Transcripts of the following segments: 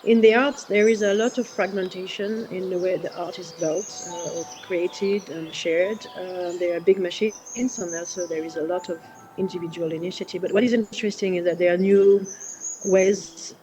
in the arts, there is a lot of fragmentation in the way the art is built or created and shared. There are big machines, and also there is a lot of individual initiative. But what is interesting is that there are new ways.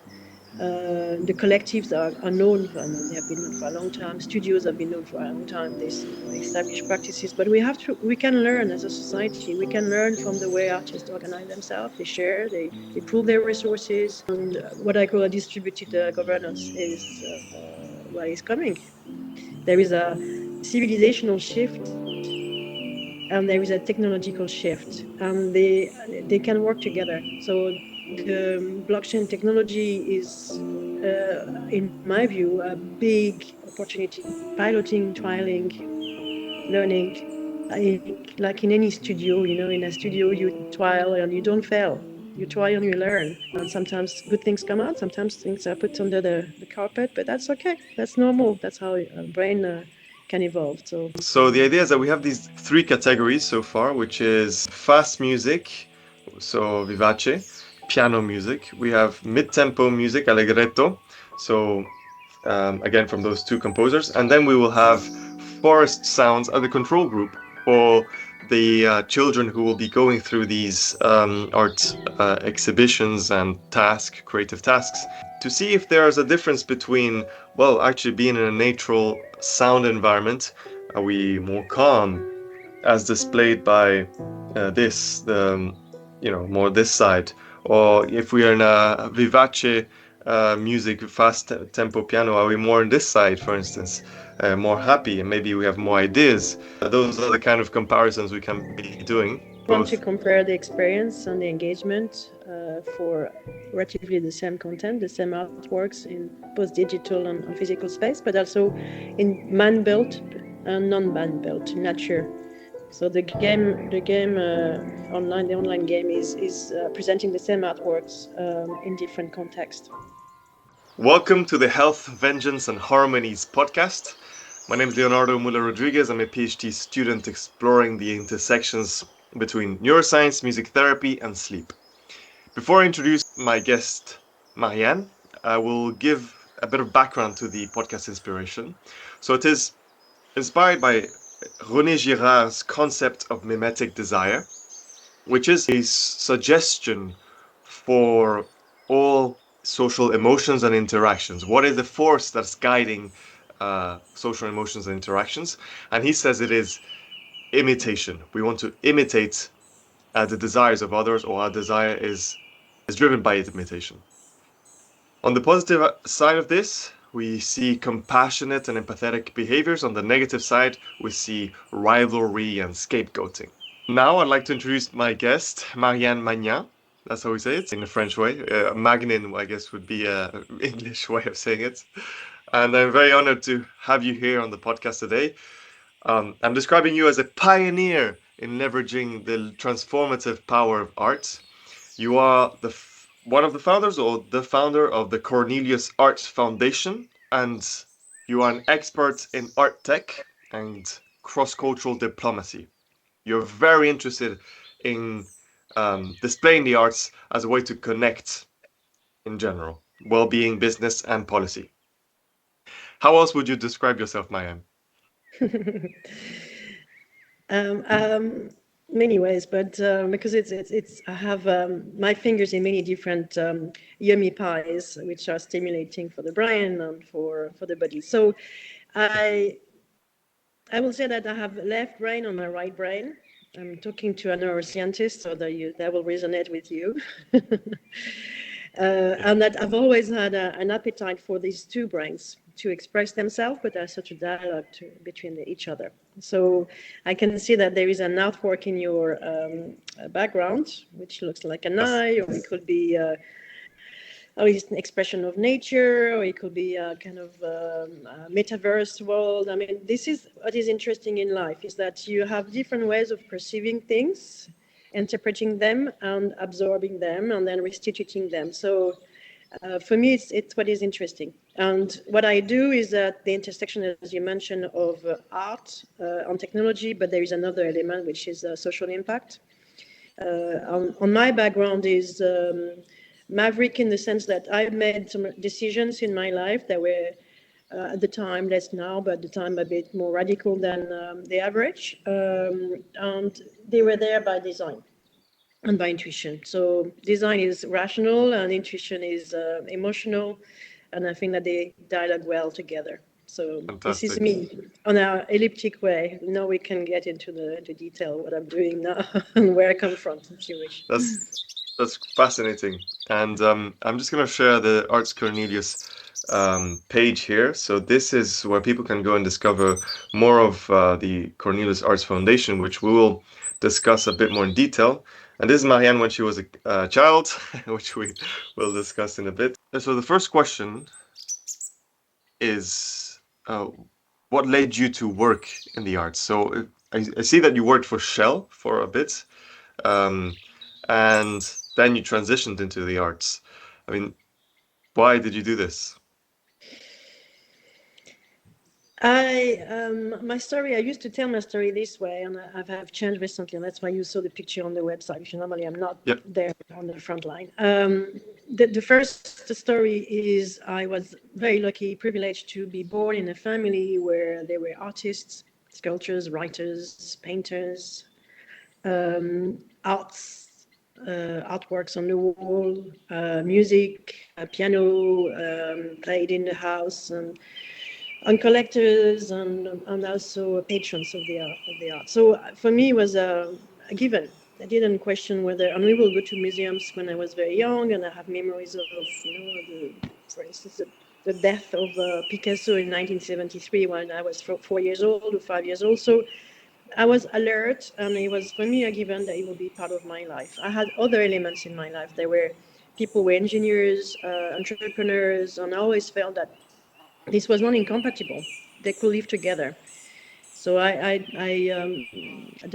The collectives are known, they have been known for a long time. Studios have been known for a long time. There's established practices, but we can learn as a society. We can learn from the way artists organize themselves. They share, they pool their resources, and what I call a distributed governance is what is coming. There is a civilizational shift and there is a technological shift, and they can work together. So the blockchain technology is, in my view, a big opportunity. Piloting, trialing, learning, like in any studio. In a studio you trial and you don't fail. You try and you learn, and sometimes good things come out. Sometimes things are put under the carpet, but that's okay. That's normal. That's how a brain can evolve. So the idea is that we have these three categories so far, which is fast music, so vivace, piano music. We have mid-tempo music, allegretto, so again from those two composers, and then we will have forest sounds as the control group for the children who will be going through these art exhibitions and creative tasks, to see if there is a difference between, well, actually being in a natural sound environment. Are we more calm, as displayed by more this side, or if we are in a vivace music, fast tempo piano, are we more on this side, for instance, more happy, and maybe we have more ideas? Those are the kind of comparisons we can be doing. Want to compare the experience and the engagement for relatively the same content, the same artworks in both digital and physical space, but also in man-built and non-man-built nature. So the online game is presenting the same artworks in different contexts. Welcome to the Health, Vengeance and Harmonies podcast. My name is Leonardo Muller-Rodriguez. I'm a PhD student exploring the intersections between neuroscience, music therapy, and sleep. Before I introduce my guest, Marianne, I will give a bit of background to the podcast inspiration. So it is inspired by René Girard's concept of mimetic desire, which is a suggestion for all social emotions and interactions. What is the force that's guiding social emotions and interactions? And he says it is imitation. We want to imitate the desires of others, or our desire is driven by imitation. On the positive side of this, we see compassionate and empathetic behaviors. On the negative side, we see rivalry and scapegoating. Now I'd like to introduce my guest, Marianne Magnin. That's how we say it in the French way. Magnin, I guess, would be an English way of saying it. And I'm very honored to have you here on the podcast today. I'm describing you as a pioneer in leveraging the transformative power of art. You are one of the founders, or the founder, of the Cornelius Arts Foundation, and you are an expert in art tech and cross-cultural diplomacy. You're very interested in displaying the arts as a way to connect in general, well-being, business, and policy. How else would you describe yourself, Marianne? Many ways, but because it's I have my fingers in many different yummy pies, which are stimulating for the brain and for the body. So I will say that I have left brain on my right brain. I'm talking to a neuroscientist, so that will resonate with you. And that I've always had an appetite for these two brains to express themselves, but there's such a dialogue between each other. So I can see that there is an artwork in your background, which looks like an eye, or it could be it's an expression of nature, or it could be a kind of metaverse world. I mean, this is what is interesting in life, is that you have different ways of perceiving things, interpreting them and absorbing them and then restituting them. So for me, it's what is interesting. And what I do is that the intersection, as you mentioned, of art and technology, but there is another element, which is social impact. On my background is maverick in the sense that I made some decisions in my life that were at the time, less now, but at the time a bit more radical than the average. And they were there by design and by intuition. So design is rational and intuition is emotional. And I think that they dialogue well together. So this is Fantastic. me on our elliptic way. Now we can get into the detail what I'm doing now and where I come from, if you wish. That's fascinating. And I'm just going to share the Arts Cornelius page here. So this is where people can go and discover more of the Cornelius Arts Foundation, which we will discuss a bit more in detail. And this is Marianne when she was a child, which we will discuss in a bit. So the first question is, what led you to work in the arts? So I see that you worked for Shell for a bit, and then you transitioned into the arts. I mean, why did you do this? My story, I used to tell my story this way, and I've changed recently, and that's why you saw the picture on the website, because normally I'm not Yep. there on the front line. The first story is I was very lucky, privileged to be born in a family where there were artists, sculptors, writers, painters, arts, artworks on the wall, music, piano played in the house, and collectors and also patrons of the art. So for me, it was a given. I didn't question whether, and we will go to museums when I was very young, and I have memories of, for instance, the death of Picasso in 1973 when I was 4 years old or 5 years old. So I was alert, and it was for me a given that it would be part of my life. I had other elements in my life. There were people were engineers, entrepreneurs, and I always felt that this was not incompatible. They could live together. So at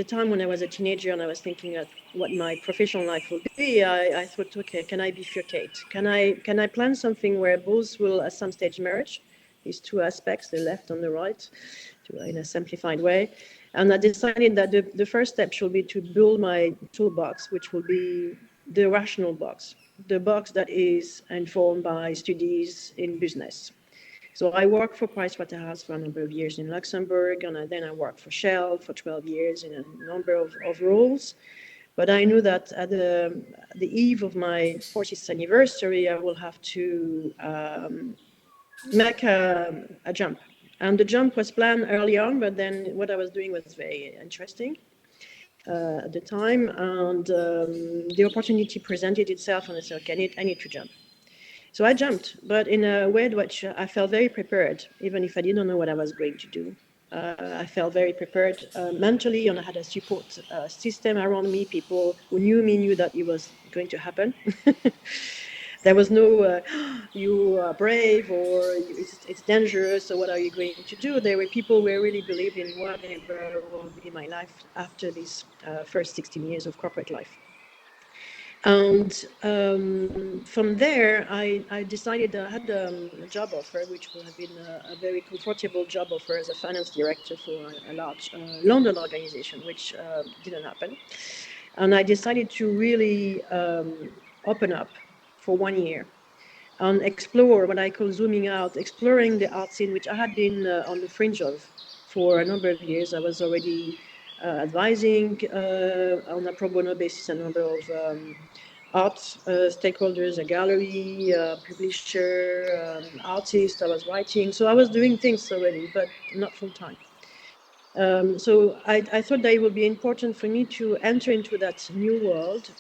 the time when I was a teenager and I was thinking of what my professional life would be, I thought, okay, can I bifurcate? Can I plan something where both will at some stage merge, these two aspects, the left and the right, in a simplified way? And I decided that the first step should be to build my toolbox, which will be the rational box, the box that is informed by studies in business. So I worked for Pricewaterhouse for a number of years in Luxembourg, and then I worked for Shell for 12 years in a number of roles. But I knew that at the eve of my 40th anniversary, I will have to make a jump. And the jump was planned early on, but then what I was doing was very interesting at the time. And the opportunity presented itself, and I said, okay, I need to jump. So I jumped, but in a way which I felt very prepared, even if I didn't know what I was going to do. I felt very prepared mentally, and I had a support system around me. People who knew me knew that it was going to happen. There was no, you are brave or it's dangerous, so what are you going to do? There were people who really believed in whatever will be my life after these first 16 years of corporate life. And from there, I decided I had a job offer, which would have been a very comfortable job offer as a finance director for a large London organization, which didn't happen. And I decided to really open up for 1 year and explore what I call zooming out, exploring the art scene, which I had been on the fringe of for a number of years. I was already advising on a pro bono basis a number of art stakeholders, a gallery, a publisher, artist. I was writing. So I was doing things already, but not full time. So I thought that it would be important for me to enter into that new world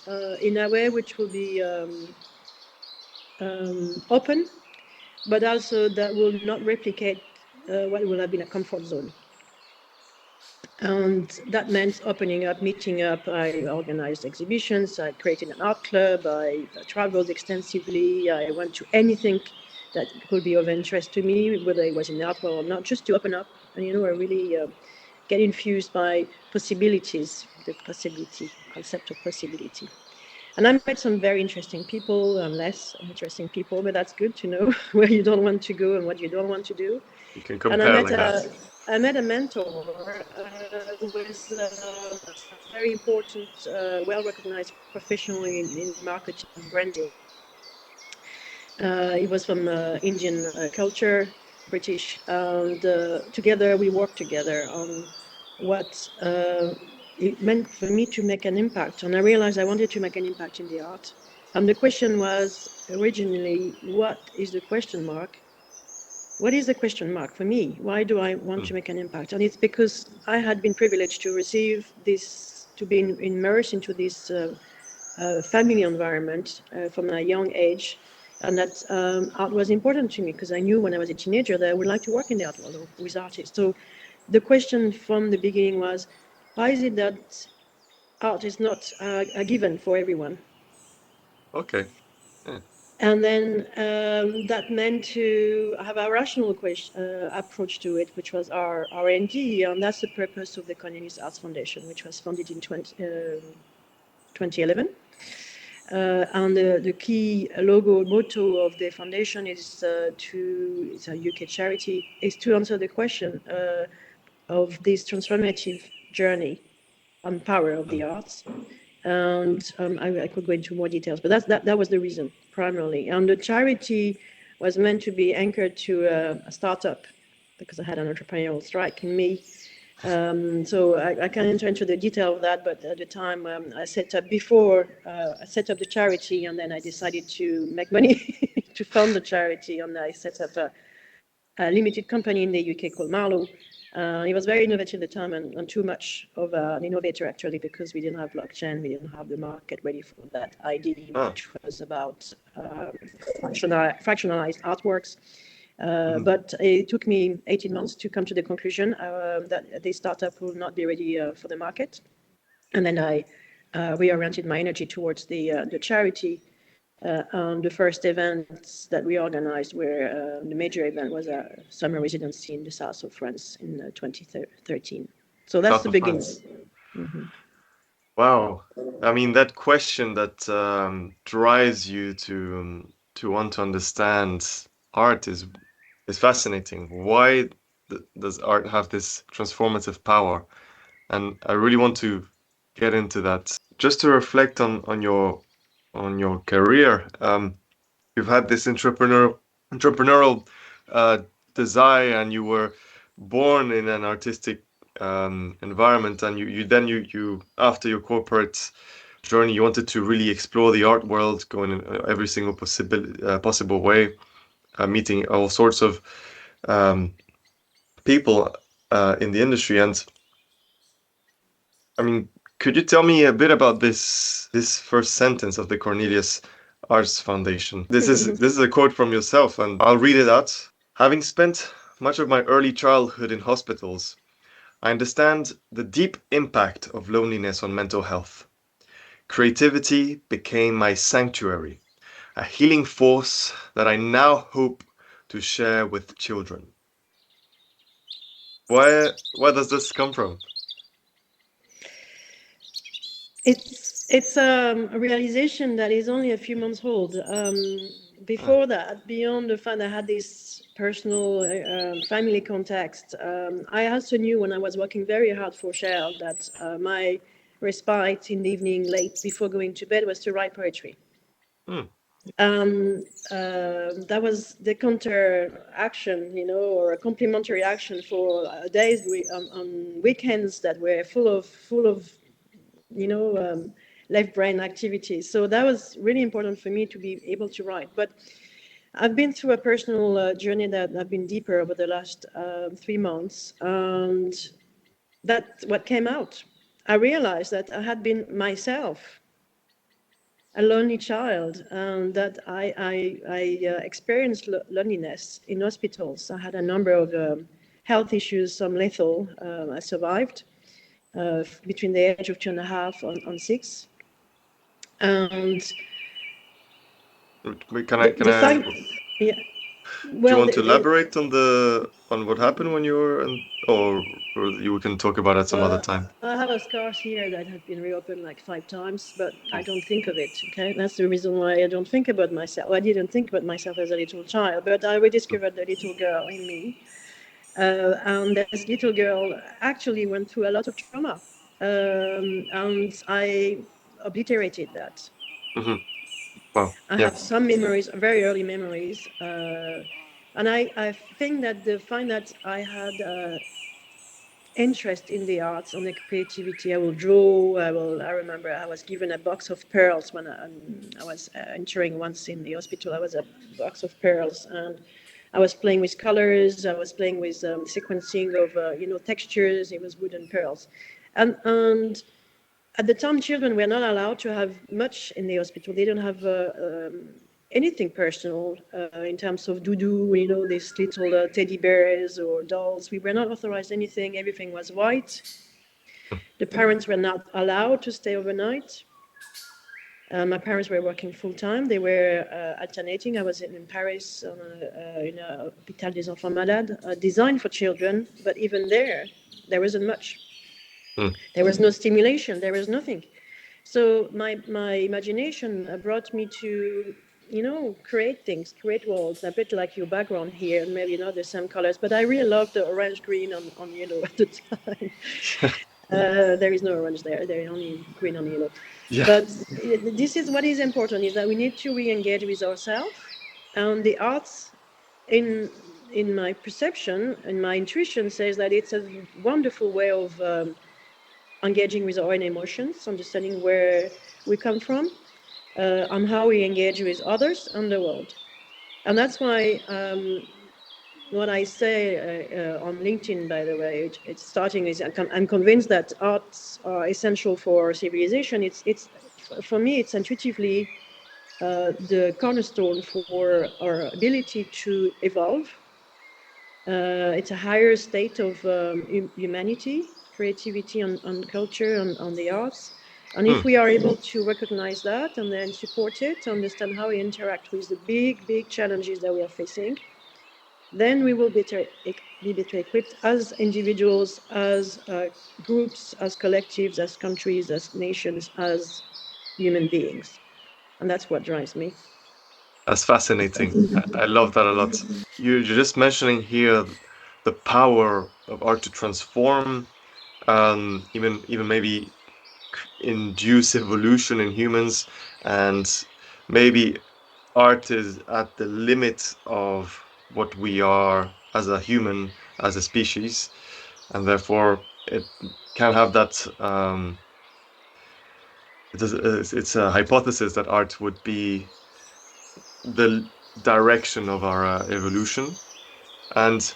in a way which will be open, but also that will not replicate what will have been a comfort zone. And that meant opening up, meeting up. I organized exhibitions. I created an art club. I traveled extensively. I went to anything that could be of interest to me, whether it was in the art world or not, just to open up. And, I really get infused by possibilities, the possibility, concept of possibility. And I met some very interesting people and less interesting people, but that's good to know where you don't want to go and what you don't want to do. You can And compare like that. I met a mentor who was a very important, well-recognized professional in marketing and branding. He was from Indian culture, British, and together we worked together on what it meant for me to make an impact. And I realized I wanted to make an impact in the art. And the question was originally, what is the question mark? What is the question mark for me? Why do I want to make an impact? And it's because I had been privileged to receive this, to be immersed into this family environment from a young age, and that art was important to me because I knew when I was a teenager that I would like to work in the art world with artists. So the question from the beginning was, why is it that art is not a given for everyone? Okay. Yeah. And then that meant to have a rational approach to it, which was our R&D, and that's the purpose of the Cornelius Arts Foundation, which was founded in 2011. And the key logo motto of the foundation is it's a UK charity, is to answer the question of this transformative journey and power of the arts. And I could go into more details, but that was the reason primarily. And the charity was meant to be anchored to a startup because I had an entrepreneurial strike in me. So I can enter into the detail of that, but at the time I set up the charity, and then I decided to make money to fund the charity, and I set up a limited company in the UK called Marlowe. It was very innovative at the time, and too much of an innovator actually, because we didn't have blockchain, we didn't have the market ready for that idea, Ah. which was about fractionalized artworks. But it took me 18 months to come to the conclusion that this startup will not be ready for the market. And then I reoriented my energy towards the charity. The first events that we organized were the major event was a summer residency in the south of France in 2013. So that's South the of beginning. France. Wow. I mean, that question that drives you to want to understand art is fascinating. Why does art have this transformative power? And I really want to get into that. Just to reflect on your career, you've had this entrepreneurial uh, desire, and you were born in an artistic environment, and you after your corporate journey, you wanted to really explore the art world, going in every single possible way, meeting all sorts of um, people in the industry. And I mean, could you tell me a bit about this first sentence of the Cornelius Arts Foundation? This is a quote from yourself, and I'll read it out. Having spent much of my early childhood in hospitals, I understand the deep impact of loneliness on mental health. Creativity became my sanctuary, a healing force that I now hope to share with children. Where does this come from? It's a realization that is only a few months old. Before that, beyond the fact that I had this personal family context, I also knew when I was working very hard for Shell that my respite in the evening, late before going to bed, was to write poetry. Hmm. That was the counter action, or a complementary action for days on weekends that were full of left brain activities. So that was really important for me to be able to write. But I've been through a personal journey that I've been deeper over the last 3 months, and that's what came out. I realized that I had been myself a lonely child, and that I experienced loneliness in hospitals. I had a number of health issues, some lethal. I survived between the age of 2.5 and 6. And Can the I? fact, yeah, Do you well, want to elaborate on what happened when you were or you can talk about it some other time? I have a scars here that have been reopened like 5 times, but I don't think of it. Okay, that's the reason why I don't think about myself. I didn't think about myself as a little child, but I rediscovered the little girl in me. And this little girl actually went through a lot of trauma, and I obliterated that. Hmm. Wow. I Yeah. have some memories, very early memories, and I think that the find that I had interest in the arts and the creativity. I will draw. I remember I was given a box of pearls when I was entering once in the hospital. I was a box of pearls, and I was playing with colors. I was playing with sequencing of textures. It was wooden pearls, and at the time, children were not allowed to have much in the hospital. They don't have anything personal in terms of doodoo, these little teddy bears or dolls. We were not authorized anything. Everything was white. The parents were not allowed to stay overnight. My parents were working full time. They were alternating. I was in Paris in a Hôpital des Enfants Malades, designed for children, but even there wasn't much. Mm. There was no stimulation. There was nothing. So my imagination brought me to, create things, create worlds, a bit like your background here, and maybe not the same colors, but I really loved the orange, green, on yellow at the time. There is no orange there. There is only green and yellow. Yeah. But this is what is important: is that we need to re-engage with ourselves, and the arts, in in my perception and my intuition, says that it's a wonderful way of engaging with our own emotions, understanding where we come from, and how we engage with others and the world. And that's why what I say on LinkedIn, by the way, it's starting is I'm convinced that arts are essential for civilization. It's for me, it's intuitively the cornerstone for our ability to evolve. It's a higher state of humanity, creativity, and culture, and on the arts. And if Mm. we are able to recognize that and then support it, understand how we interact with the big, big challenges that we are facing, then we will be better equipped as individuals, as groups, as collectives, as countries, as nations, as human beings. And that's what drives me. That's fascinating. I love that a lot. You're just mentioning here the power of art to transform, even maybe induce evolution in humans, and maybe art is at the limit of what we are as a human, as a species, and therefore it can have that. It's a hypothesis that art would be the direction of our evolution, and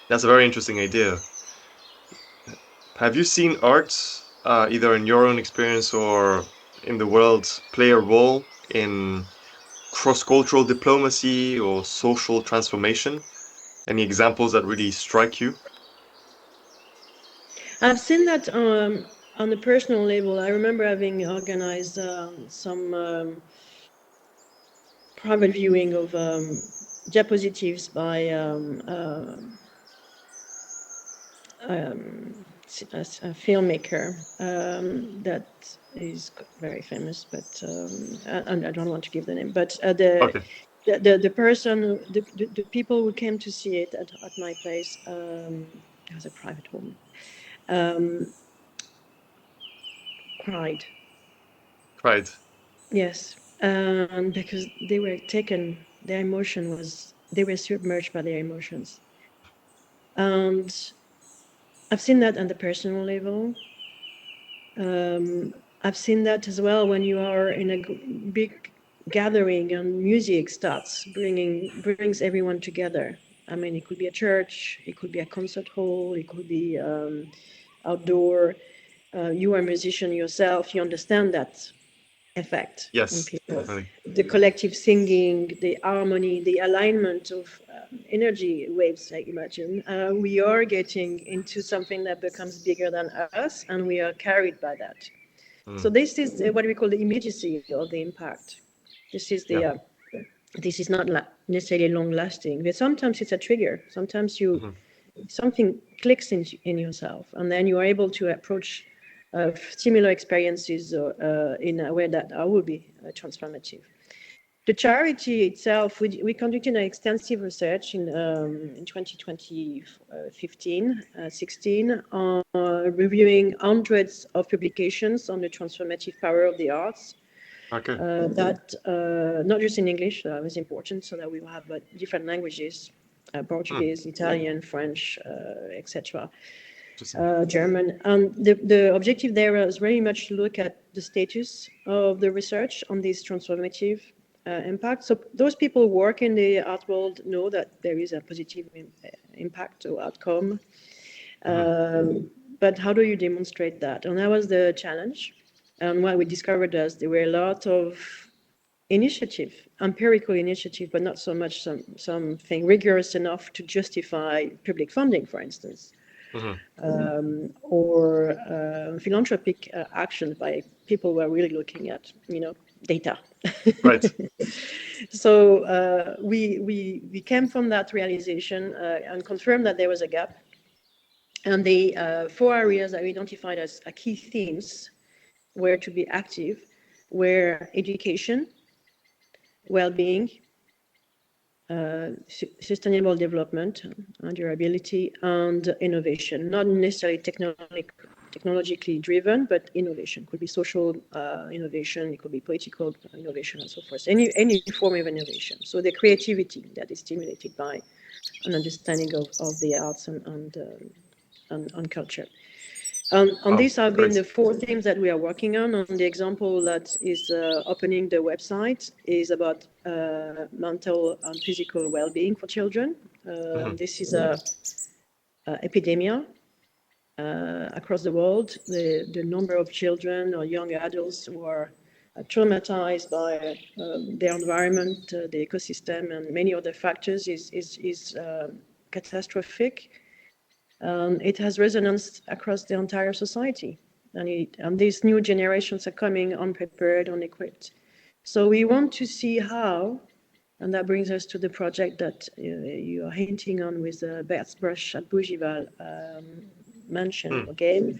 that's a very interesting idea. Have you seen art, either in your own experience or in the world, play a role in cross-cultural diplomacy or social transformation? Any examples that really strike you? I've seen that on a personal level. I remember having organized some private viewing of diapositives by a filmmaker that is very famous, but and I don't want to give the name. But Okay, the person, the people who came to see it at my place, it was a private home, um, cried. right. Yes, and because they were taken, their emotion was, they were submerged by their emotions. And I've seen that on the personal level. I've seen that as well when you are in a big gathering and music starts brings everyone together. I mean, it could be a church, it could be a concert hall, it could be outdoor. You are a musician yourself, you understand that effect on Yes, people. definitely. The collective singing, the harmony, the alignment of energy waves, I imagine. We are getting into something that becomes bigger than us, and we are carried by that. So Mm. this is what we call the immediacy of the impact. This is the Yeah. this is not necessarily long lasting, but sometimes it's a trigger. Sometimes Mhm. something clicks in yourself, and then you are able to approach similar experiences in a way that will be transformative. The charity itself, we conducted an extensive research in 2020, 16, reviewing hundreds of publications on the transformative power of the arts. Okay. That not just in English, that was important, so that we will have different languages, Hmm. Portuguese, Italian, French, etc., Interesting. German. And the objective there was very much to look at the status of the research on this transformative impact. So those people who work in the art world know that there is a positive impact or outcome. Hmm. But how do you demonstrate that? And that was the challenge. And what we discovered is there were a lot of initiative, empirical initiative, but not so much something rigorous enough to justify public funding, for instance, Hmm. or philanthropic actions by people who are really looking at, data. Right. So we came from that realization and confirmed that there was a gap. And the four areas that we identified as key themes were to be active were education, well-being, sustainable development, durability, and innovation. Not necessarily technologically driven, but innovation. It could be social innovation, it could be political innovation, and so forth. Any form of innovation. So the creativity that is stimulated by an understanding of the arts and culture. On Wow. these have been Great. the four themes that we are working on. The example that is opening the website is about mental and physical well-being for children. Hmm. This is a epidemia across the world. The number of children or young adults who are traumatized by their environment, the ecosystem, and many other factors is catastrophic. It has resonance across the entire society. And these new generations are coming unprepared, unequipped. So we want to see how, and that brings us to the project that you are hinting on with Bert's brush at Bougival mentioned Hmm. again,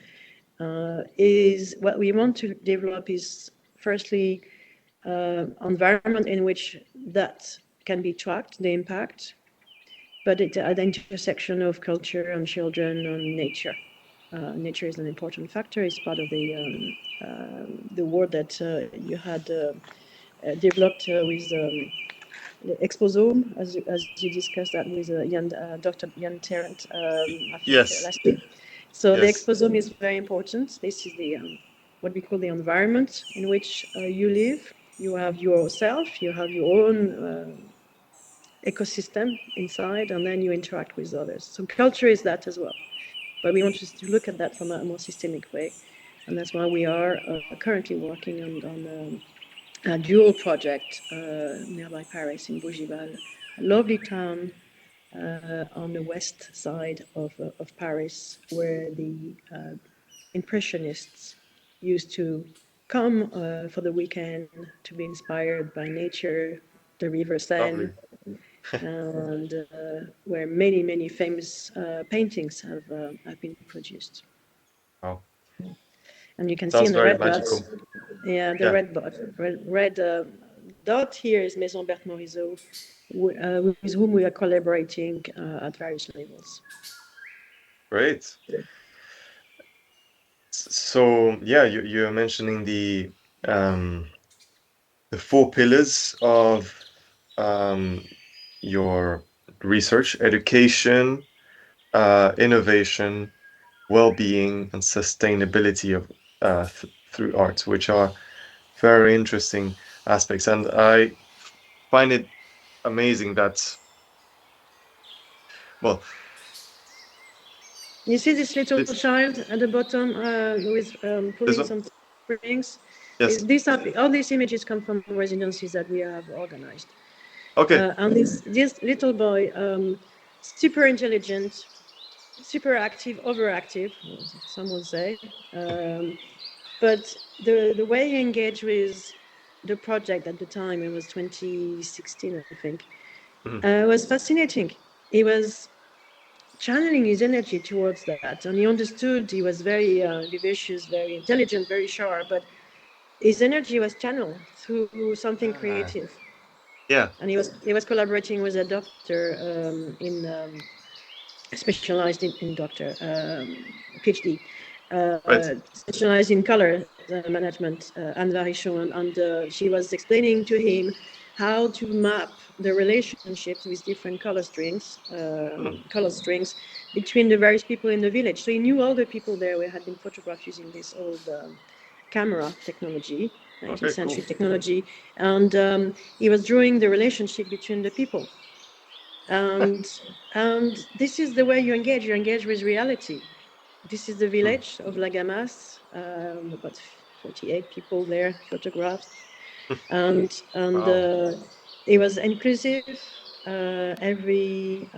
is what we want to develop is firstly environment in which that can be tracked, the impact, but it's at the intersection of culture and children and nature. Nature is an important factor. It's part of the work that you had developed with the exposome, as you discussed that with Dr. Jan Tarrant, I think Yes. last week. So the Yes. exposome is very important. This is the what we call the environment in which you live. You have yourself. You have your own ecosystem inside, and then you interact with others. So culture is that as well. But we want to look at that from a more systemic way. And that's why we are currently working on a dual project nearby Paris in Bougival, a lovely town on the west side of Paris, where the Impressionists used to come for the weekend to be inspired by nature, the River Seine, Lovely. and where many, many famous paintings have been produced. Wow. And you can see Sounds on the very red dots, magical. yeah, the Yeah. red dot here is Maison Berthe Morisot, with whom we are collaborating at various levels. Great. So yeah, you're mentioning the four pillars of your research: education, innovation, well-being, and sustainability of through art, which are very interesting aspects. And I find it amazing that, well, You see this little this child at the bottom who is this pulling one, some strings. yes, All these images come from residencies that we have organized. okay, And this little boy, super intelligent, super active, overactive, some would say. But the way he engaged with the project at the time, it was 2016, I think, mhm, was fascinating. He was channeling his energy towards that, and he understood. He was very vivacious, very intelligent, very sharp, but his energy was channeled through something ah, creative. yeah, And he was collaborating with a doctor specialized in doctor PhD Right. specialized in color management, Anne Varichon, and she was explaining to him how to map the relationships with different Hmm. color strings between the various people in the village. So he knew all the people there. We had been photographed using this old camera technology, 19th Okay. Cool. century technology, and he was drawing the relationship between the people. And this is the way you engage. You engage with reality. This is the Hmm. village of La Gamas, about 48 people there photographed, and Wow. it was inclusive. Every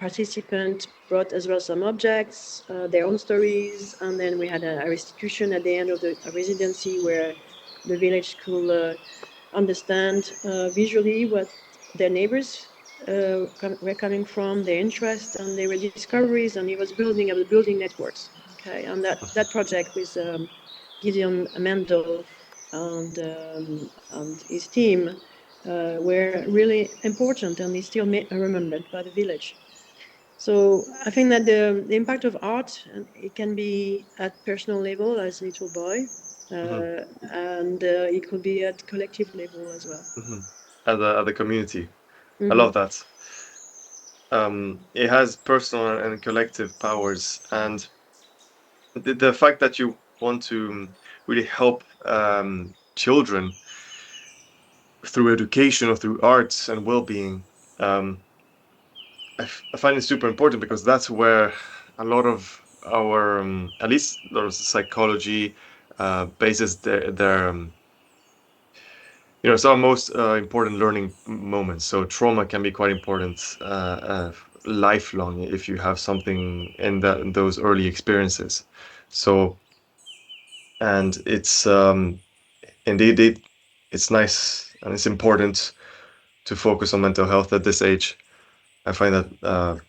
participant brought as well some objects, their own stories, and then we had a restitution at the end of the residency where the village could understand visually what their neighbors were coming from, their interests and their discoveries, and he was building networks. Okay, and that project with Gideon Mendel and his team were really important, and is still remembered by the village. So I think that the impact of art, it can be at personal level as a little boy, Hmm. and it could be at collective level as well. Hmm. At the community. I Mm-hmm. love that. It has personal and collective powers, and the fact that you want to really help children through education or through arts and well-being, um, I find it super important because that's where a lot of our, at least a lot of psychology, bases it's our most important learning moments. So trauma can be quite important, lifelong if you have something in those early experiences. So, and it's indeed it's nice and it's important to focus on mental health at this age. I find that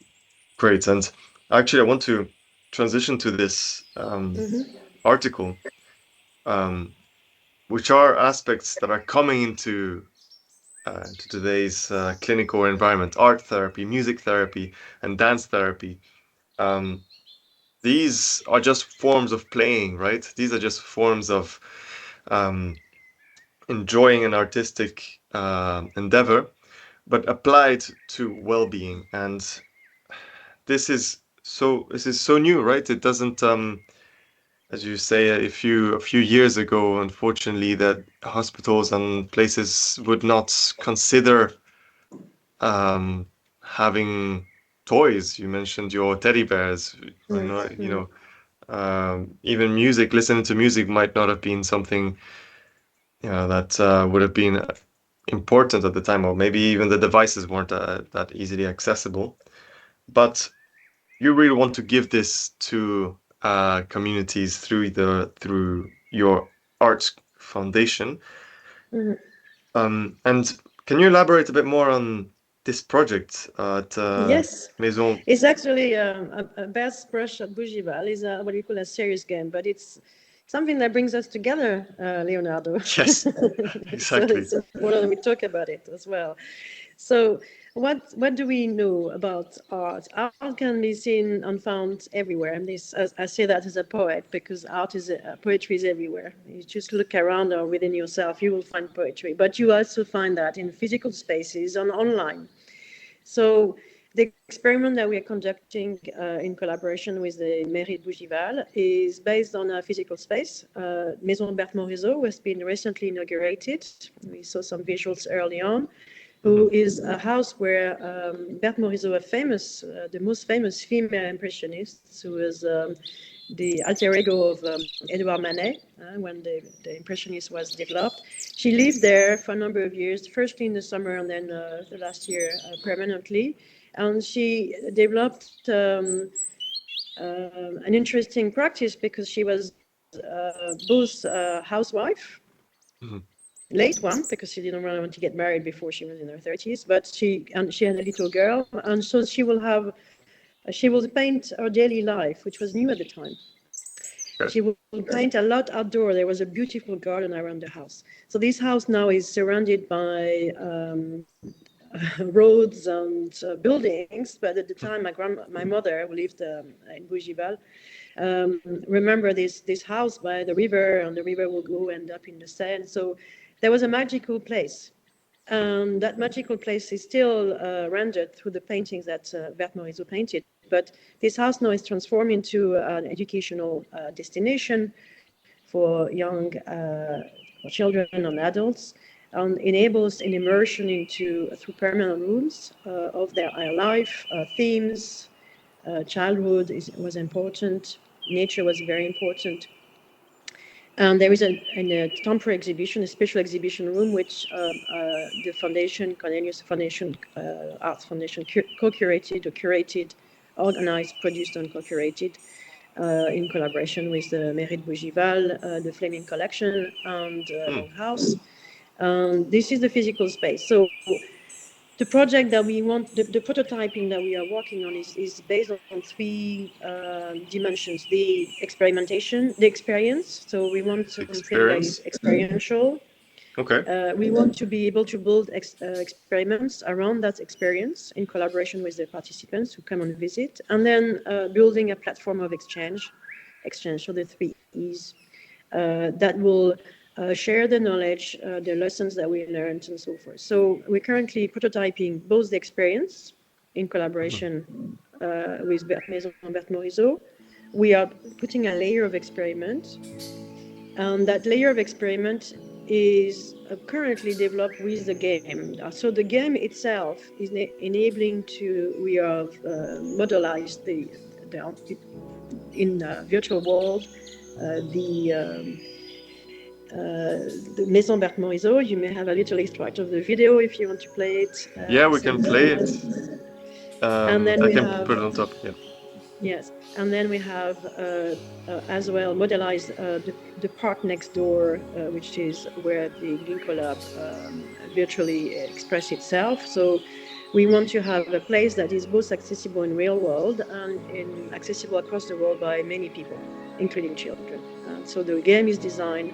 great. And actually, I want to transition to this Mm-hmm. article, um, which are aspects that are coming to today's clinical environment: art therapy, music therapy, and dance therapy. Um, these are just forms of playing, right? These are just forms of um, enjoying an artistic endeavor, but applied to well-being. And this is so new, right? It doesn't, as you say, a few years ago, unfortunately, that hospitals and places would not consider um, having toys. You mentioned your teddy bears. Mm-hmm. Even music. Listening to music might not have been something that would have been important at the time, or maybe even the devices weren't that easily accessible. But you really want to give this to communities through your arts foundation. Mm-hmm. And can you elaborate a bit more on this project at Yes, Maison? it's actually a best brush at Bougival is what we call a serious game, but it's something that brings us together, Leonardo. Yes, So exactly. it's important that we talk about it as well. So what do we know about art? Art can be seen and found everywhere. And this, I say that as a poet because art is poetry is everywhere. You just look around or within yourself, you will find poetry. But you also find that in physical spaces and online. So the experiment that we are conducting in collaboration with the Mairie de Bougival is based on a physical space, Maison Berthe Morisot, has been recently inaugurated. We saw some visuals early on, Hmm. who is a house where Berthe Morisot, the most famous female impressionist, who was the alter ego of Edouard Manet, when the Impressionist was developed. She lived there for a number of years, firstly in the summer and then the last year permanently. And she developed an interesting practice because she was both a housewife, Hmm. late one because she didn't really want to get married before she was in her 30s, but she had a little girl, and so she will paint her daily life, which was new at the time. Okay. She will paint a lot outdoor. There was a beautiful garden around the house. So this house now is surrounded by roads and buildings. But at the time, my mother, who lived in Bougival, remember this house by the river, and the river will go end up in the sand. So there was a magical place. That magical place is still rendered through the paintings that Berthe Morisot painted. But this house now is transformed into an educational destination for for children and adults, and enables an immersion into through permanent rooms of their life themes. Childhood was important. Nature was very important. And there is a temporary exhibition, a special exhibition room, which the foundation, Cornelius Foundation, Arts Foundation, co-curated or curated, organized, produced, and co-curated in collaboration with the Mairie de Bougival, the Fleming Collection, and Longhouse. This is the physical space. So the project that we want, the prototyping that we are working on is based on three dimensions: the experimentation, the experience. So we want something that is Experience. experiential. Okay. We want to be able to build experiments around that experience in collaboration with the participants who come and visit, and then building a platform of exchange, so the three E's, that will share the knowledge, the lessons that we learned, and so forth. So we're currently prototyping both the experience in collaboration with Maison Berthe Morisot. We are putting a layer of experiment, and that layer of experiment is currently developed with the game. So the game itself is enabling to, we have modelized the in the virtual world the Maison Berthe Morisot. You may have a little extract of the video if you want to play it. Yeah, we can play it. And then I we can have put it on top. Yeah. Yes, and then we have as well modelized the park next door, which is where the Ginkgo Lab virtually express itself. So we want to have a place that is both accessible in real world and accessible across the world by many people, including children. So the game is designed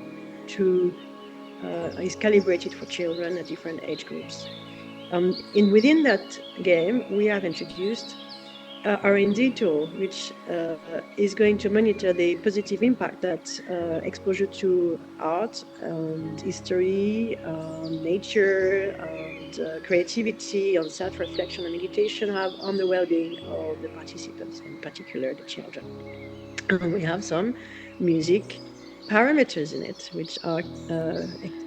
to is calibrated for children at different age groups. Within that game, we have introduced R&D tool, which is going to monitor the positive impact that exposure to art and history, nature, and creativity, and self-reflection and meditation have on the well-being of the participants, in particular the children. And we have some music parameters in it, which are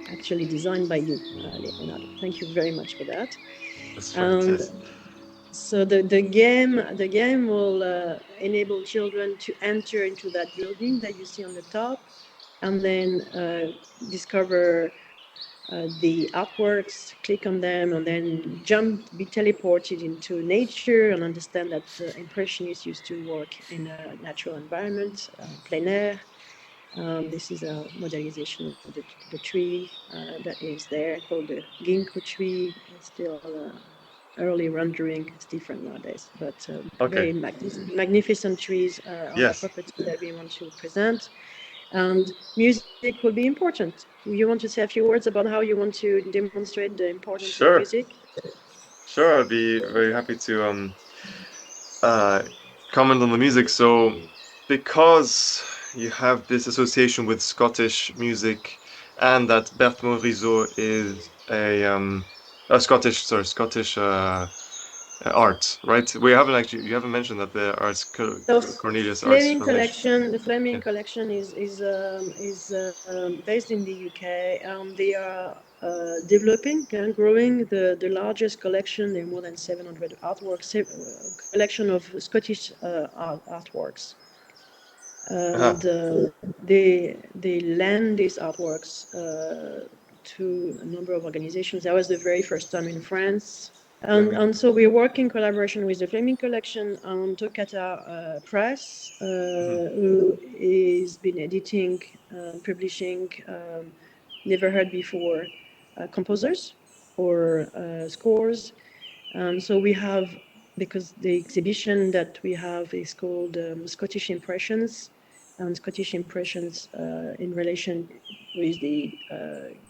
actually designed by you, Leonardo. Thank you very much for that. That's And fantastic. so the game will enable children to enter into that building that you see on the top, and then discover the artworks, click on them, and then be teleported into nature and understand that impressionists used to work in a natural environment, plein air. This is a modelization of the tree that is there, called the ginkgo tree. It's still early rendering. It's different nowadays, but Okay. very magnificent trees on the Yes. property that we want to present. And music will be important. You want to say a few words about how you want to demonstrate the importance of Sure. music? Sure. I'd be very happy to uh, comment on the music. So, because you have this association with Scottish music, and that Berthe Morisot is a Scottish art, right? We haven't actually, you haven't mentioned that the arts, So Cornelius Arts Fleming Foundation. collection, the Fleming Yeah. collection is based in the UK. They are developing and growing the largest collection. There are more than 700 artworks, collection of Scottish artworks, Uh-huh. and they lend these artworks to a number of organizations. That was the very first time in France. Fleming. And so we work in collaboration with the Fleming Collection and Toccata Press, Mhm. who has been editing, publishing never heard before composers or scores. So we have, because the exhibition that we have is called Scottish Impressions, and Scottish impressions in relation with the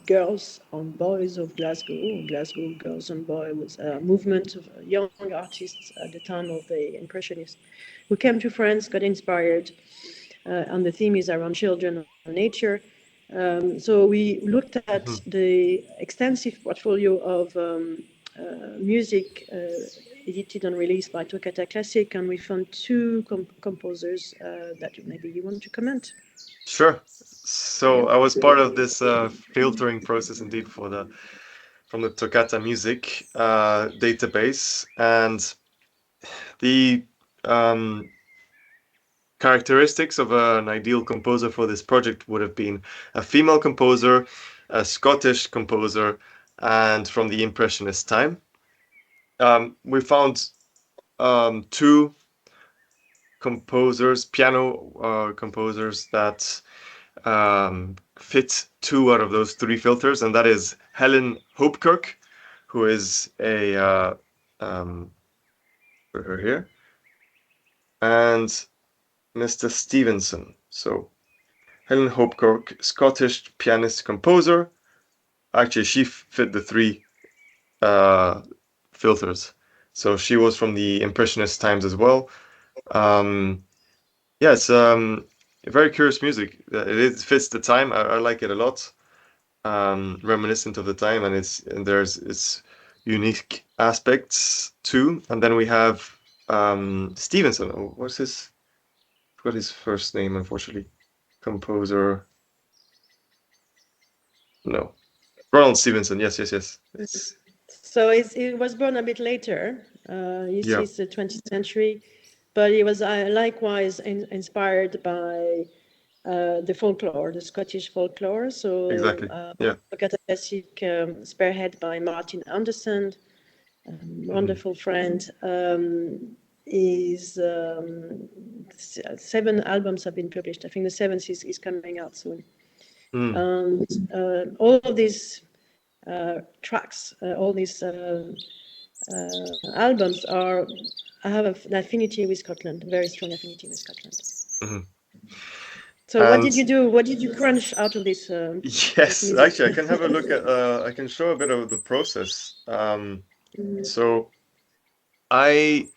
girls and boys of Glasgow. Glasgow Girls and Boys was a movement of young artists at the time of the Impressionists who came to France, got inspired, and the theme is around children and nature. So we looked at Mhm. the extensive portfolio of music edited and released by Toccata Classic, and we found two composers that maybe you want to comment. Sure. Yeah. So I was part of this filtering process indeed for the from the Toccata music database, and the um, characteristics of an ideal composer for this project would have been a female composer, a Scottish composer, and from the Impressionist time. We found two composers, piano composers that fit two out of those three filters, and that is Helen Hopekirk, who is a um, put her here, and Mr. Stevenson. So Helen Hopekirk, Scottish pianist composer. Actually, she fit the three uh, filters. So she was from the Impressionist times as well. Um, yeah, it's very curious music. It fits the time. I like it a lot. Reminiscent of the time, and there's its unique aspects too. And then we have Stevenson. Oh, what's his? I forgot his first name, unfortunately. Composer. No, Ronald Stevenson. Yes, yes, yes. It's So it was born a bit later. You see, yeah, it's the 20th century, but it was likewise inspired by the folklore, the Scottish folklore. So exactly. Yeah. Toccata Classic, spearhead by Martin Anderson, Mm-hmm. wonderful friend. Is 7 albums have been published. I think the seventh is coming out soon. Mm. And all of these tracks, all these albums are. I have an affinity with Scotland, very strong affinity with Scotland. Mm-hmm. So what did And you do? What did you crunch out of this yes, music? actually, I can have a look at. I can show a bit of the process. So I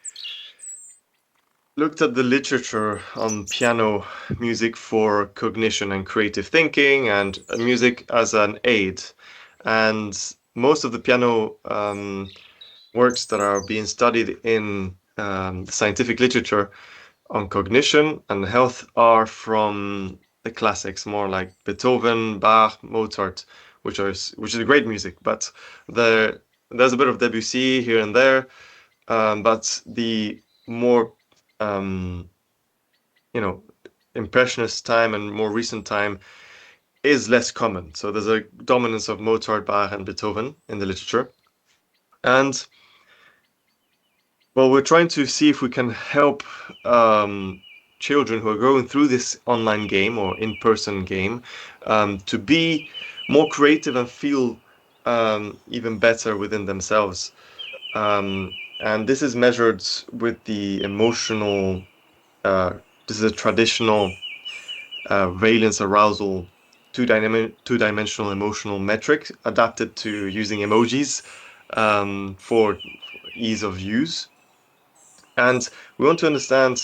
looked at the literature on piano music for cognition and creative thinking, and music as an aid. And most of the piano works that are being studied in the scientific literature on cognition and health are from the classics, more like Beethoven, Bach, Mozart, which is great music. But there's a bit of Debussy here and there, but the more um, you know impressionist time and more recent time is less common. So there's a dominance of Mozart, Bach, and Beethoven in the literature, and well, we're trying to see if we can help children who are going through this online game or in-person game to be more creative and feel even better within themselves. And this is measured with the emotional. Uh, this is a traditional valence arousal two-dimensional emotional metric adapted to using emojis for ease of use. And we want to understand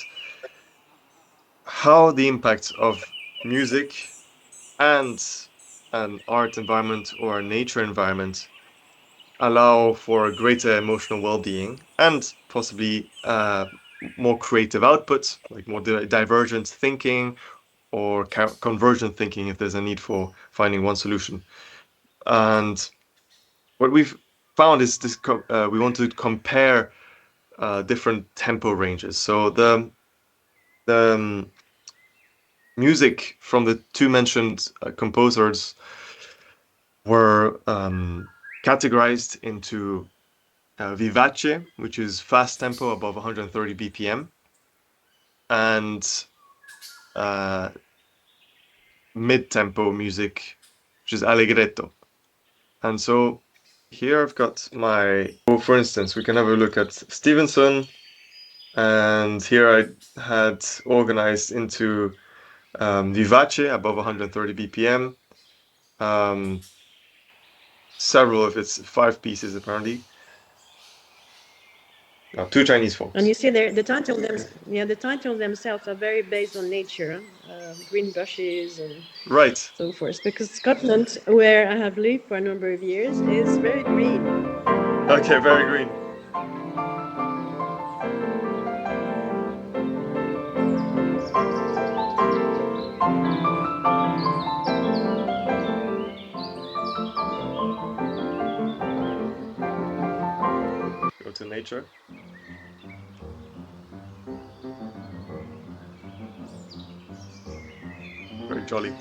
how the impact of music and an art environment or a nature environment allow for a greater emotional well-being and possibly more creative output, like more divergent thinking or convergent thinking if there's a need for finding one solution. And what we've found is this: we want to compare different tempo ranges. So the music from the two mentioned composers were categorized into vivace, which is fast tempo above 130 BPM, and uh, mid tempo music, which is allegretto. And so here I've got my. So for instance, we can have a look at Stevenson, and here I had organized into Vivace above 130 BPM. Um, Several of its 5 pieces apparently. Two Chinese And you folks. see there, the title themselves are very based on nature, green bushes and Right. so forth. Because Scotland, where I have lived for a number of years, is very green. Okay, very green. Go to nature. Very jolly.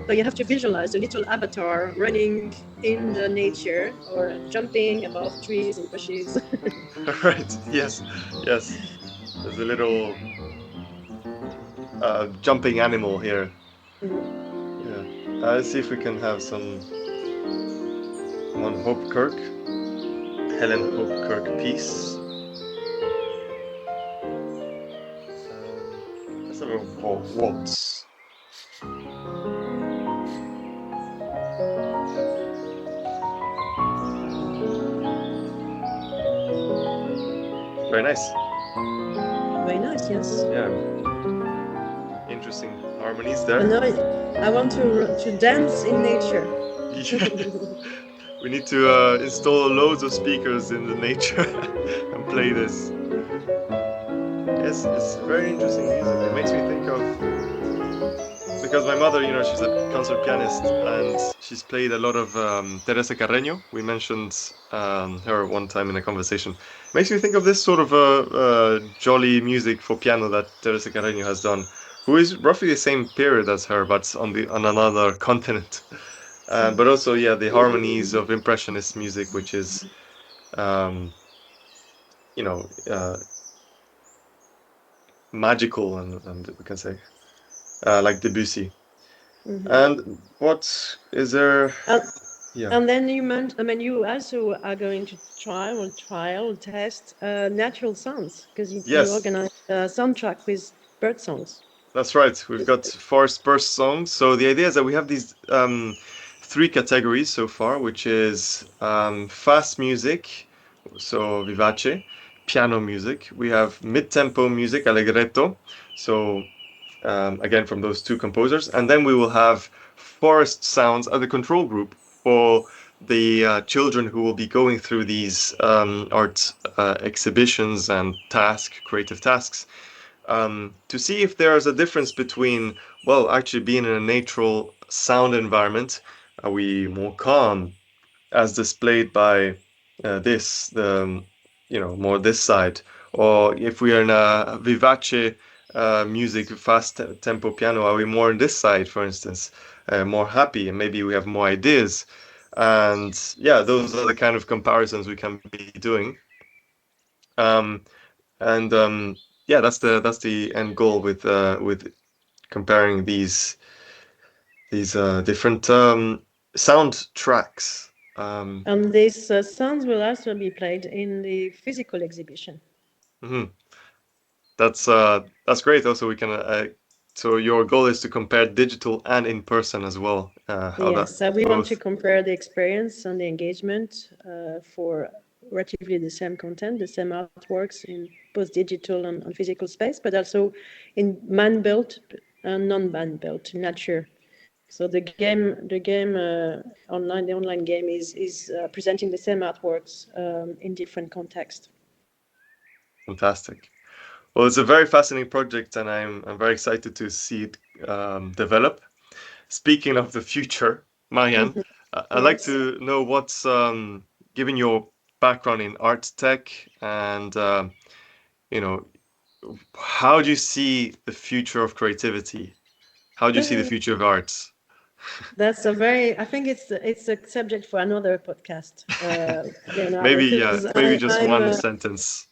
So you have to visualize a little avatar running in the nature or jumping above trees and bushes. Right. Yes. Yes. There's a little jumping animal here. Yeah. Let's see if we can have some one Hope Kirk, Helen Hope Kirk piece. Let's have a waltz. Very nice. Very nice, yes. Yeah. Interesting harmonies there. And now I want to dance in nature. Yeah. We need to install loads of speakers in the nature and play this. Yes, it's very interesting music. It makes me think of because my mother, she's a concert pianist and she's played a lot of Teresa Carreño. We mentioned her one time in a conversation. Makes me think of this sort of jolly music for piano that Teresa Carreño has done, who is roughly the same period as her, but on another continent. But also, yeah, the harmonies of impressionist music, which is, um, you know, magical and we can say like Debussy. And what is there? And, Yeah. and then you also are going to trial, test natural sounds because you Yes, organize a soundtrack with bird songs. that's right. We've got forest burst songs. So the idea is that we have these 3 categories so far, which is fast music, so vivace, piano music. We have mid-tempo music, allegretto. So again from those 2 composers, and then we will have forest sounds as the control group for the children who will be going through these art exhibitions and creative tasks, to see if there's a difference between, well, actually being in a natural sound environment. Are we more calm, as displayed by more this side, or if we are in a vivace music, fast tempo piano, are we more on this side, for instance, more happy, and maybe we have more ideas, and yeah, those are the kind of comparisons we can be doing, um, and yeah, that's the end goal with comparing these different sound tracks. And these sounds will also be played in the physical exhibition. Mhm. That's great. Also, we can. So your goal is to compare digital and in person as well. How that Yes, so we want to both. compare the experience and the engagement for relatively the same content, the same artworks in both digital and physical space, but also in man-built and non-man-built nature. So the online game is presenting the same artworks in different contexts. Fantastic. Well, it's a very fascinating project, and I'm very excited to see it develop. Speaking of the future, Marianne, I'd like Yes. to know what's given your background in art tech, and you know, how do you see the future of creativity? How do you see the future of arts? That's a very. I think it's a subject for another podcast, Leonardo, Maybe, yeah, because maybe just one sentence.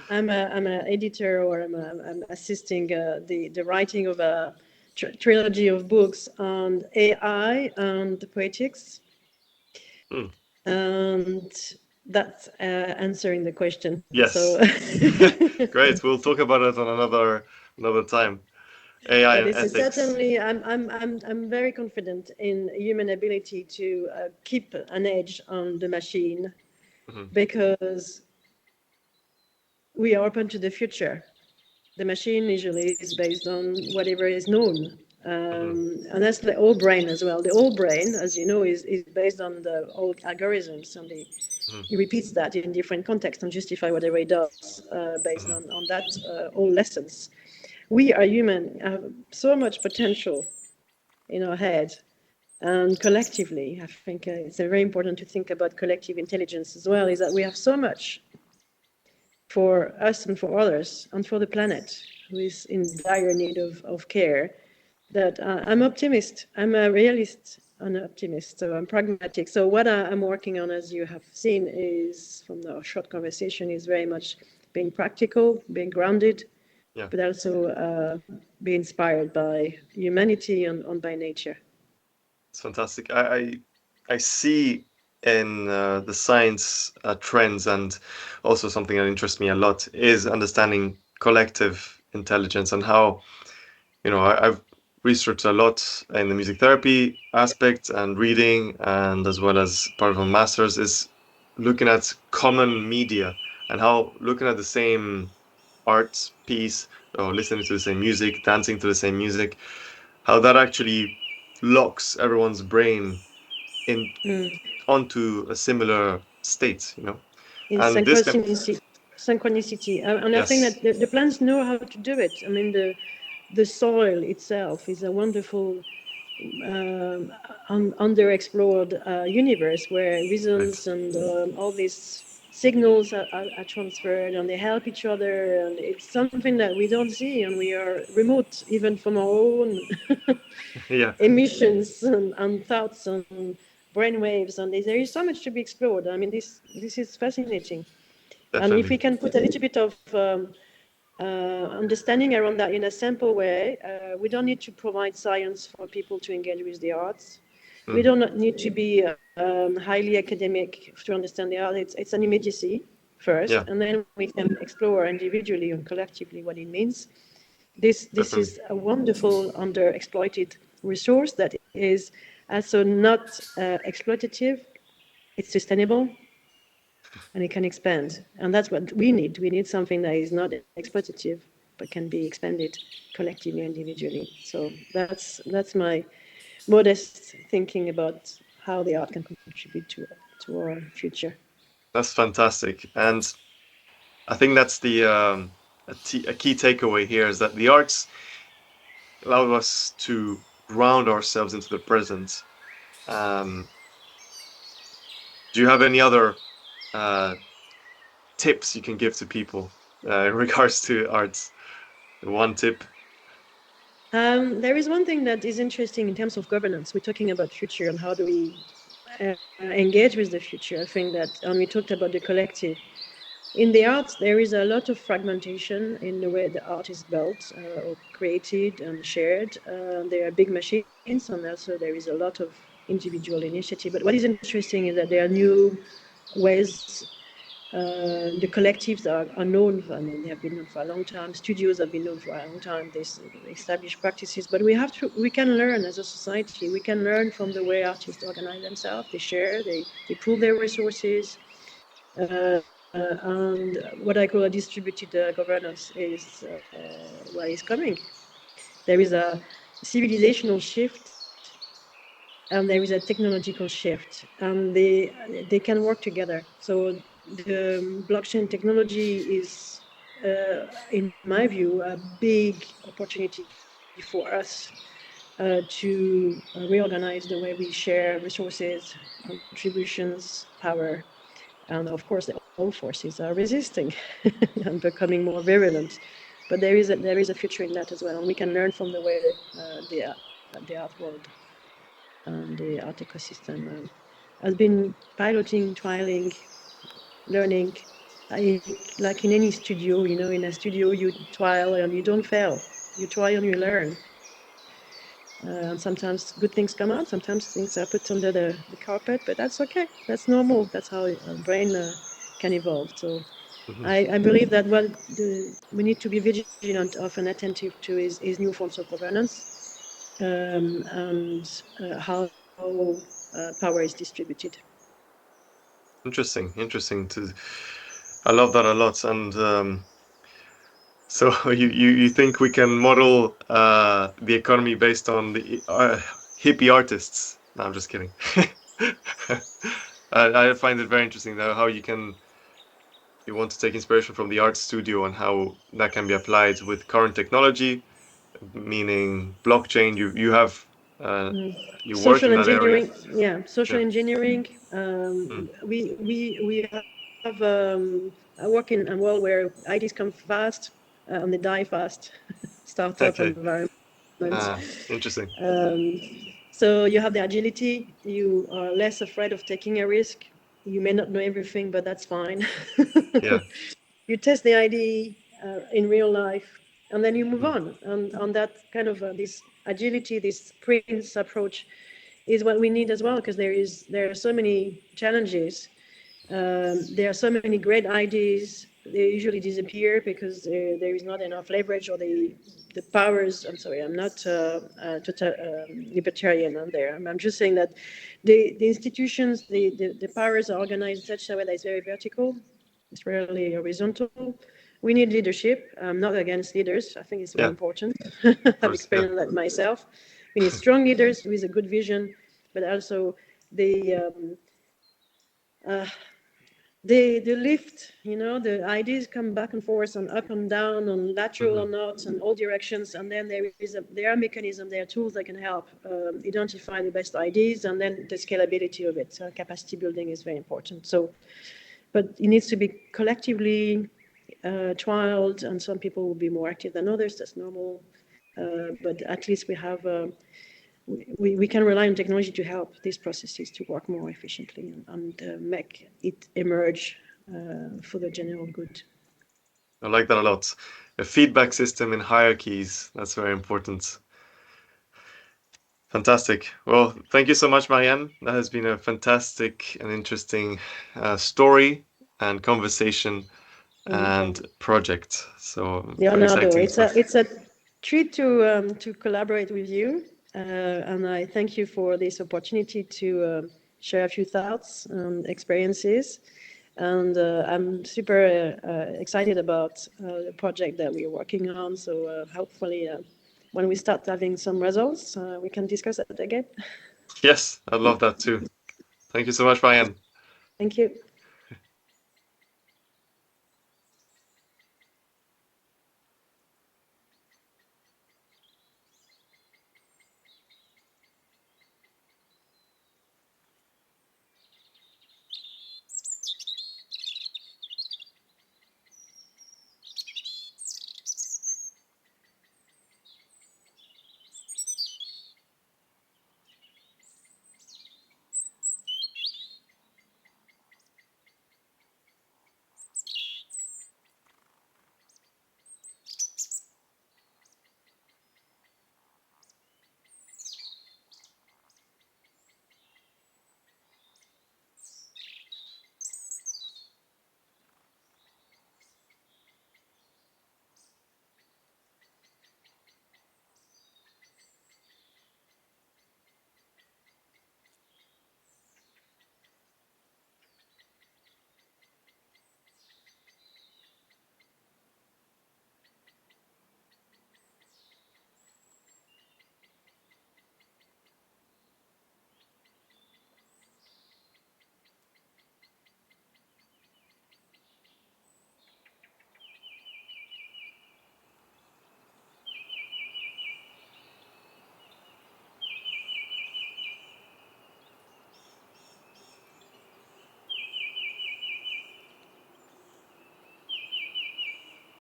I'm an editor, or I'm assisting the writing of a trilogy of books on AI and poetics, Hmm. and that's answering the question. So, Yes. Great. We'll talk about it on another time. AI but and it's ethics. certainly I'm very confident in human ability to keep an edge on the machine Hmm. because we are open to the future. The machine usually is based on whatever is known. Hmm. And that's the old brain as well. The old brain, as you know, is based on the old algorithms, and Hmm. he repeats that in different contexts and justify whatever he does based Hmm. on that old lessons. We are human, have so much potential in our head, and collectively, I think it's very important to think about collective intelligence as well, is that we have so much for us and for others and for the planet who is in dire need of care, that I'm optimist. I'm a realist and an optimist, so I'm pragmatic. So what I'm working on, as you have seen, is from the short conversation, is very much being practical, being grounded, Yeah, but also be inspired by humanity and by nature. it's fantastic. I see in the science trends, and also something that interests me a lot is understanding collective intelligence and how, I've researched a lot in the music therapy aspect and reading, and as well as part of my master's is looking at common media and how looking at the same art piece or listening to the same music, dancing to the same music, how that actually locks everyone's brain in Mm. onto a similar state, In and this can, synchronicity. And I think yes, that the plants know how to do it. I mean, the soil itself is a wonderful underexplored universe where right, reasons and all these signals are transferred and they help each other, and it's something that we don't see, and we are remote even from our own yeah, emissions and thoughts and brain waves, and there is so much to be explored. I mean, this is fascinating, and if we definitely, can put a little bit of understanding around that in a simple way. We don't need to provide science for people to engage with the arts. We mm, don't need to be highly academic to understand the art. It's an immediacy first, yeah, and then we can explore individually and collectively what it means. This definitely, is a wonderful underexploited resource that is also not exploitative. It's sustainable, and it can expand. And that's what we need. We need something that is not exploitative, but can be expanded collectively, individually. So that's my modest thinking about how the art can contribute to our future. that's fantastic. And I think that's the a key takeaway here is that the arts allow us to ground ourselves into the present. Um, do you have any other uh, tips you can give to people in regards to arts? One tip. There is one thing that is interesting in terms of governance. We're talking about future and how do we engage with the future. I think that, and we talked about the collective. In the arts, there is a lot of fragmentation in the way the art is built or created and shared. There are big machines, and also there is a lot of individual initiative. But what is interesting is that there are new ways. The collectives are known. I mean, they have been known for a long time. Studios have been known for a long time. They establish practices, but we can learn as a society. We can learn from the way artists organize themselves. They share. They pool their resources. And what I call a distributed governance is coming. There is a civilizational shift and there is a technological shift, and they can work together. So the blockchain technology is, in my view, a big opportunity for us to reorganize the way we share resources, contributions, power, and of course, the old forces are resisting and becoming more virulent. But there is a future in that as well, and we can learn from the way the art world and the art ecosystem has been piloting, trialing, learning. Like in any studio, in a studio you trial and you don't fail. You try and you learn. And sometimes good things come out, sometimes things are put under the carpet, but that's okay. That's normal. That's how a brain can evolve. So Hmm. I believe that what we need to be vigilant of and attentive to is new forms of governance, and how power is distributed. Interesting, interesting. To I love that a lot. And so you think we can model the economy based on the hippie artists? No, I'm just kidding. I find it very interesting though how you want to take inspiration from the art studio and how that can be applied with current technology, meaning blockchain. You have uh, you work Social in that area. engineering, yeah, social Yeah. engineering. Mm. We have I work in a world where ideas come fast and they die fast, startup Okay. environment. Interesting. So you have the agility. You are less afraid of taking a risk. You may not know everything, but that's fine. Yeah. You test the idea in real life, and then you move Mm. on. And on that kind of this agility, this Prince approach, is what we need as well, because there are so many challenges. There are so many great ideas. They usually disappear because there is not enough leverage, or the powers. I'm sorry, I'm not total libertarian on there. I'm just saying that the institutions, the powers are organized in such a way that it's very vertical. It's rarely horizontal. We need leadership. I'm not against leaders. I think it's very Yeah. Of important. I've course. Yeah. experienced that myself. We need strong leaders with a good vision, but also the the lift, the ideas come back and forth and up and down, on lateral Hmm. or not, and all directions. And then there are mechanisms, there are tools that can help identify the best ideas, and then the scalability of it. So capacity building is very important. So, but it needs to be collectively trialed, and some people will be more active than others. That's normal. But at least we can rely on technology to help these processes to work more efficiently, and make it emerge for the general good. I like that a lot. A feedback system in hierarchies. That's very important. Fantastic. Well, thank you so much, Marianne. That has been a fantastic and interesting story and conversation and project. So very Leonardo, exciting it's stuff. a treat to collaborate with you, and I thank you for this opportunity to share a few thoughts and experiences. And I'm super excited about the project that we are working on. So hopefully, when we start having some results, we can discuss that again. Yes, I love that too. Thank you so much, Marianne. Thank you.